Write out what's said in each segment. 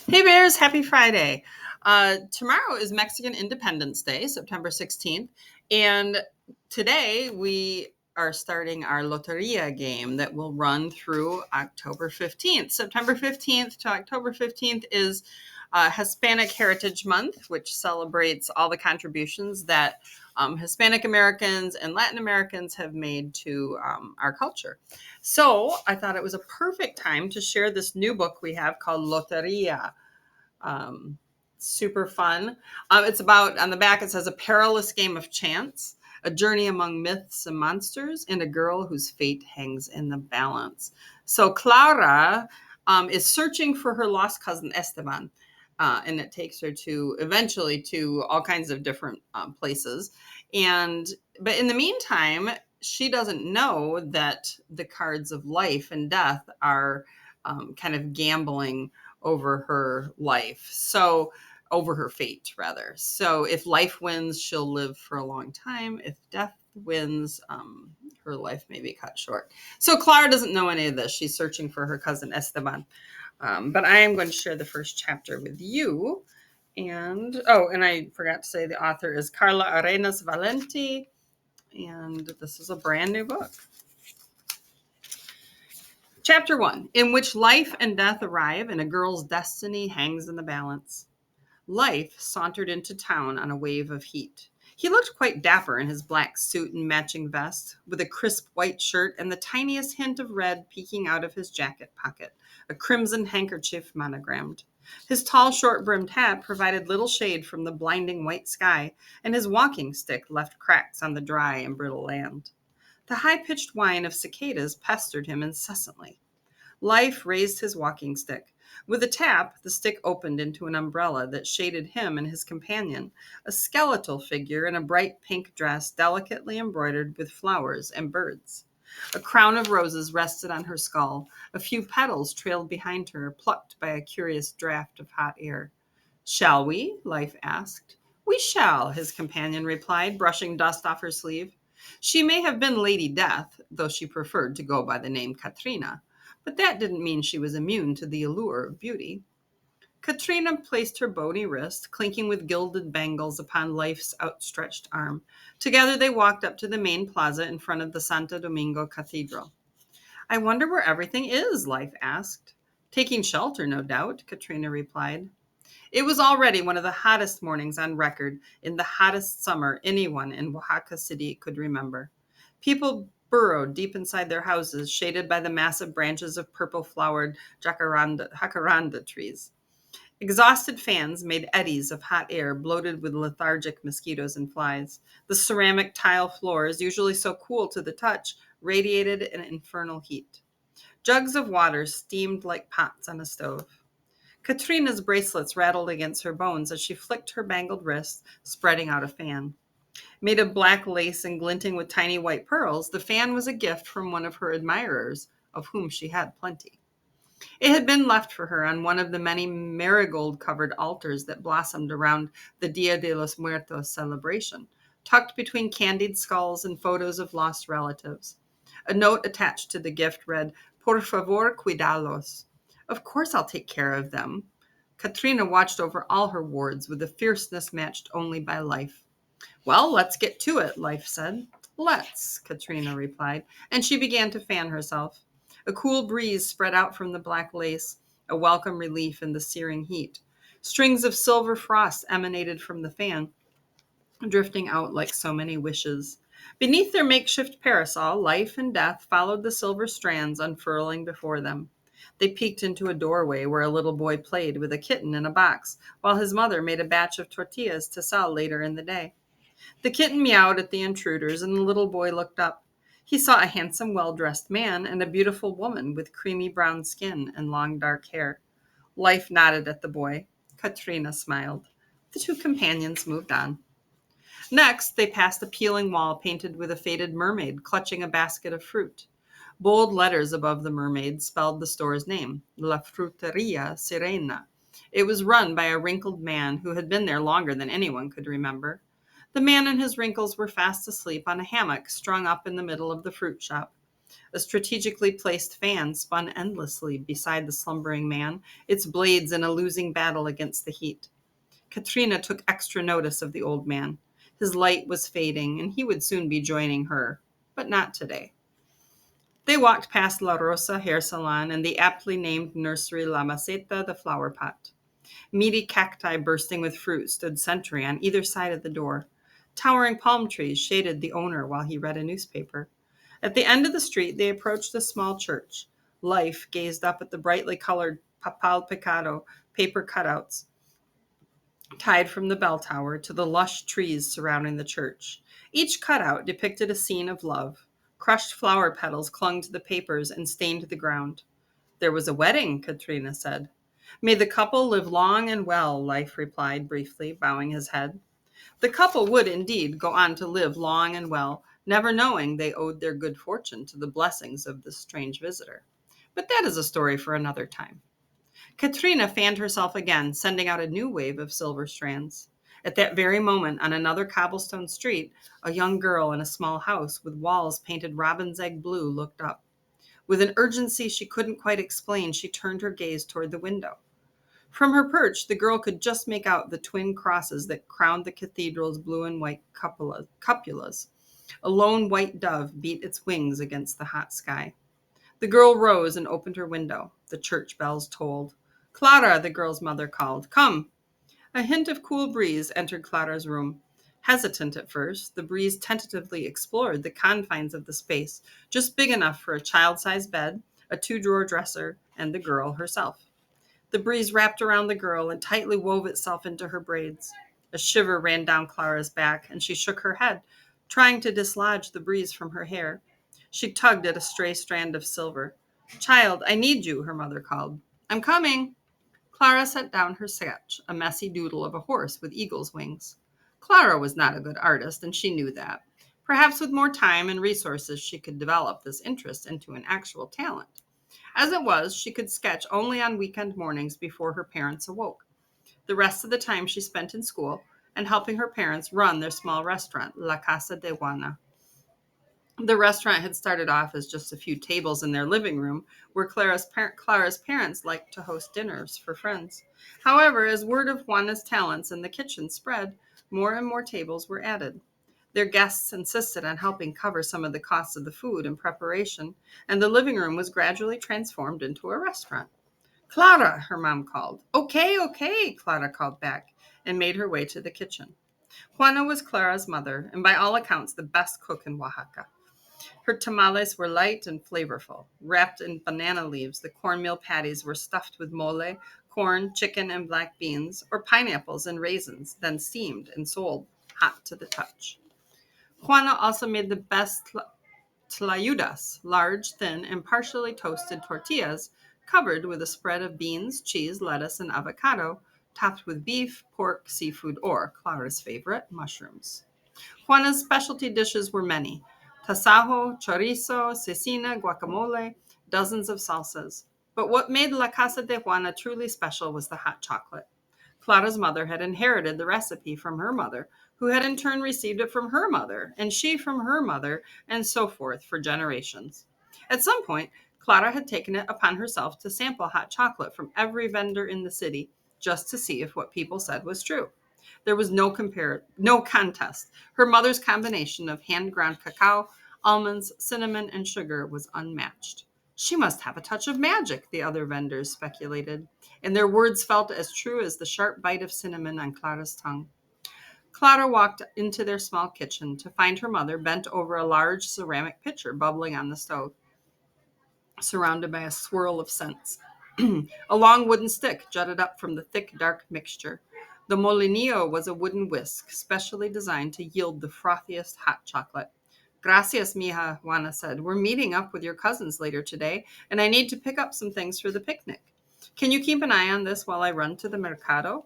Hey Bears, happy Friday. Tomorrow is Mexican Independence Day, September 16th. And today we are starting our Lotería game that will run through October 15th. September 15th to October 15th is Hispanic Heritage Month, which celebrates all the contributions that Hispanic Americans and Latin Americans have made to our culture. So I thought it was a perfect time to share this new book we have called Lotería. Um, Super fun. It's about, on the back, it says a perilous game of chance, a journey among myths and monsters, and a girl whose fate hangs in the balance. So Clara is searching for her lost cousin Esteban. And it takes her to eventually to all kinds of different places. But in the meantime, she doesn't know that the cards of life and death are kind of gambling over her life. So over her fate, rather. So if life wins, she'll live for a long time. If death wins, her life may be cut short. So Clara doesn't know any of this. She's searching for her cousin Esteban. But I am going to share the first chapter with you. And I forgot to say the author is Carla Arenas Valenti. And this is a brand new book. Chapter 1, in which life and death arrive and a girl's destiny hangs in the balance. Life sauntered into town on a wave of heat. He looked quite dapper in his black suit and matching vest, with a crisp white shirt and the tiniest hint of red peeking out of his jacket pocket, a crimson handkerchief monogrammed. His tall, short-brimmed hat provided little shade from the blinding white sky, and his walking stick left cracks on the dry and brittle land. The high-pitched whine of cicadas pestered him incessantly. Life raised his walking stick. With a tap, the stick opened into an umbrella that shaded him and his companion, a skeletal figure in a bright pink dress delicately embroidered with flowers and birds. A crown of roses rested on her skull. A few petals trailed behind her, plucked by a curious draft of hot air. "Shall we?" Life asked. "We shall," his companion replied, brushing dust off her sleeve. She may have been Lady Death, though she preferred to go by the name Katrina. But that didn't mean she was immune to the allure of beauty. Katrina placed her bony wrist, clinking with gilded bangles, upon Life's outstretched arm. Together they walked up to the main plaza in front of the Santo Domingo Cathedral. "I wonder where everything is?" Life asked. "Taking shelter, no doubt," Katrina replied. It was already one of the hottest mornings on record, in the hottest summer anyone in Oaxaca City could remember. People burrowed deep inside their houses, shaded by the massive branches of purple-flowered jacaranda trees. Exhausted fans made eddies of hot air, bloated with lethargic mosquitoes and flies. The ceramic tile floors, usually so cool to the touch, radiated an infernal heat. Jugs of water steamed like pots on a stove. Katrina's bracelets rattled against her bones as she flicked her bangled wrists, spreading out a fan. Made of black lace and glinting with tiny white pearls, the fan was a gift from one of her admirers, of whom she had plenty. It had been left for her on one of the many marigold-covered altars that blossomed around the Dia de los Muertos celebration, tucked between candied skulls and photos of lost relatives. A note attached to the gift read, "Por favor, cuidalos." Of course I'll take care of them. Katrina watched over all her wards with a fierceness matched only by life. "Well, let's get to it," Life said. "Let's," Katrina replied, and she began to fan herself. A cool breeze spread out from the black lace, a welcome relief in the searing heat. Strings of silver frost emanated from the fan, drifting out like so many wishes. Beneath their makeshift parasol, Life and Death followed the silver strands unfurling before them. They peeked into a doorway where a little boy played with a kitten in a box, while his mother made a batch of tortillas to sell later in the day. The kitten meowed at the intruders, and the little boy looked up. He saw a handsome, well-dressed man and a beautiful woman with creamy brown skin and long dark hair. Life nodded at the boy. Katrina smiled. The two companions moved on. Next, they passed a peeling wall painted with a faded mermaid clutching a basket of fruit. Bold letters above the mermaid spelled the store's name, La Fruteria Sirena. It was run by a wrinkled man who had been there longer than anyone could remember. The man and his wrinkles were fast asleep on a hammock strung up in the middle of the fruit shop. A strategically placed fan spun endlessly beside the slumbering man, its blades in a losing battle against the heat. Katrina took extra notice of the old man. His light was fading, and he would soon be joining her, but not today. They walked past La Rosa hair salon and the aptly named nursery La Maceta, the flower pot. Meaty cacti bursting with fruit stood sentry on either side of the door. Towering palm trees shaded the owner while he read a newspaper. At the end of the street, they approached a small church. Life gazed up at the brightly colored papal picado paper cutouts tied from the bell tower to the lush trees surrounding the church. Each cutout depicted a scene of love. Crushed flower petals clung to the papers and stained the ground. There was a wedding, Katrina said. May the couple live long and well, Life replied briefly, bowing his head. The couple would indeed go on to live long and well, never knowing they owed their good fortune to the blessings of this strange visitor. But that is a story for another time. Katrina fanned herself again, sending out a new wave of silver strands. At that very moment, on another cobblestone street, a young girl in a small house with walls painted robin's egg blue looked up. With an urgency she couldn't quite explain, she turned her gaze toward the window. From her perch, the girl could just make out the twin crosses that crowned the cathedral's blue and white cupolas. A lone white dove beat its wings against the hot sky. The girl rose and opened her window. The church bells tolled. Clara, the girl's mother called. Come. A hint of cool breeze entered Clara's room. Hesitant at first, the breeze tentatively explored the confines of the space, just big enough for a child-sized bed, a two-drawer dresser, and the girl herself. The breeze wrapped around the girl and tightly wove itself into her braids. A shiver ran down Clara's back, and she shook her head, trying to dislodge the breeze from her hair. She tugged at a stray strand of silver. Child, I need you, her mother called. I'm coming. Clara set down her sketch, a messy doodle of a horse with eagle's wings. Clara was not a good artist, and she knew that. Perhaps with more time and resources, she could develop this interest into an actual talent. As it was, she could sketch only on weekend mornings before her parents awoke. The rest of the time she spent in school and helping her parents run their small restaurant, La Casa de Juana. The restaurant had started off as just a few tables in their living room where Clara's parents liked to host dinners for friends. However, as word of Juana's talents in the kitchen spread, more and more tables were added. Their guests insisted on helping cover some of the costs of the food and preparation, and the living room was gradually transformed into a restaurant. Clara, her mom called. Okay, okay, Clara called back and made her way to the kitchen. Juana was Clara's mother, and by all accounts, the best cook in Oaxaca. Her tamales were light and flavorful. Wrapped in banana leaves, the cornmeal patties were stuffed with mole, corn, chicken, and black beans, or pineapples and raisins, then steamed and sold hot to the touch. Juana also made the best tlayudas, large, thin, and partially toasted tortillas covered with a spread of beans, cheese, lettuce, and avocado, topped with beef, pork, seafood, or, Clara's favorite, mushrooms. Juana's specialty dishes were many: tasajo, chorizo, cecina, guacamole, dozens of salsas. But what made La Casa de Juana truly special was the hot chocolate. Clara's mother had inherited the recipe from her mother, who had in turn received it from her mother, and she from her mother, and so forth for generations. At some point, Clara had taken it upon herself to sample hot chocolate from every vendor in the city, just to see if what people said was true. There was no contest. Her mother's combination of hand-ground cacao, almonds, cinnamon, and sugar was unmatched. She must have a touch of magic, the other vendors speculated, and their words felt as true as the sharp bite of cinnamon on Clara's tongue. Clara walked into their small kitchen to find her mother bent over a large ceramic pitcher bubbling on the stove, surrounded by a swirl of scents. A long wooden stick jutted up from the thick, dark mixture. The molinillo was a wooden whisk, specially designed to yield the frothiest hot chocolate. Gracias, mija, Juana said. We're meeting up with your cousins later today, and I need to pick up some things for the picnic. Can you keep an eye on this while I run to the mercado?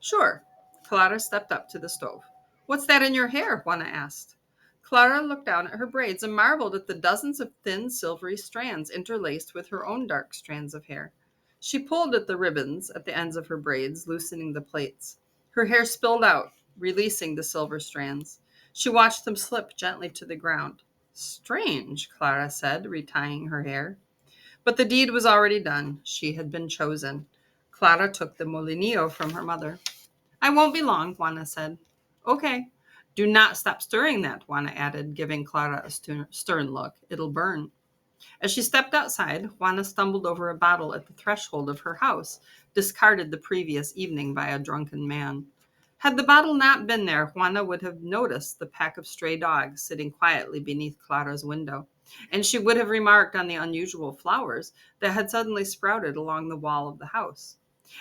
Sure. Clara stepped up to the stove. What's that in your hair? Juana asked. Clara looked down at her braids and marveled at the dozens of thin, silvery strands interlaced with her own dark strands of hair. She pulled at the ribbons at the ends of her braids, loosening the plaits. Her hair spilled out, releasing the silver strands. She watched them slip gently to the ground. Strange, Clara said, retying her hair. But the deed was already done. She had been chosen. Clara took the molinillo from her mother. I won't be long, Juana said. Okay. Do not stop stirring that, Juana added, giving Clara a stern look. It'll burn. As she stepped outside, Juana stumbled over a bottle at the threshold of her house, discarded the previous evening by a drunken man. Had the bottle not been there, Juana would have noticed the pack of stray dogs sitting quietly beneath Clara's window, and she would have remarked on the unusual flowers that had suddenly sprouted along the wall of the house.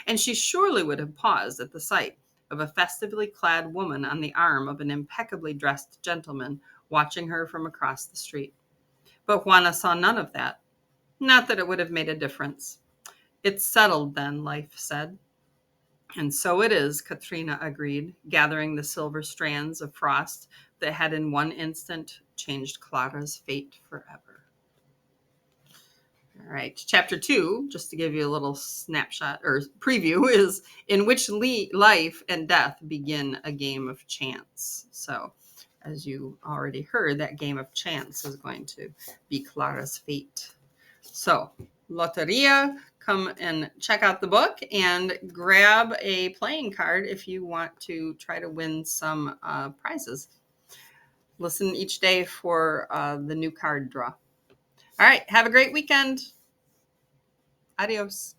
And she surely would have paused at the sight of a festively clad woman on the arm of an impeccably dressed gentleman watching her from across the street. But Juana saw none of that. Not that it would have made a difference. It's settled then, life said. And so it is, Katrina agreed, gathering the silver strands of frost that had in one instant changed Clara's fate forever. All right, chapter 2, just to give you a little snapshot or preview, is in which life and death begin a game of chance. So, as you already heard, that game of chance is going to be Clara's fate. So, Lotería, come and check out the book and grab a playing card if you want to try to win some prizes. Listen each day for the new card draw. All right, have a great weekend. Adios.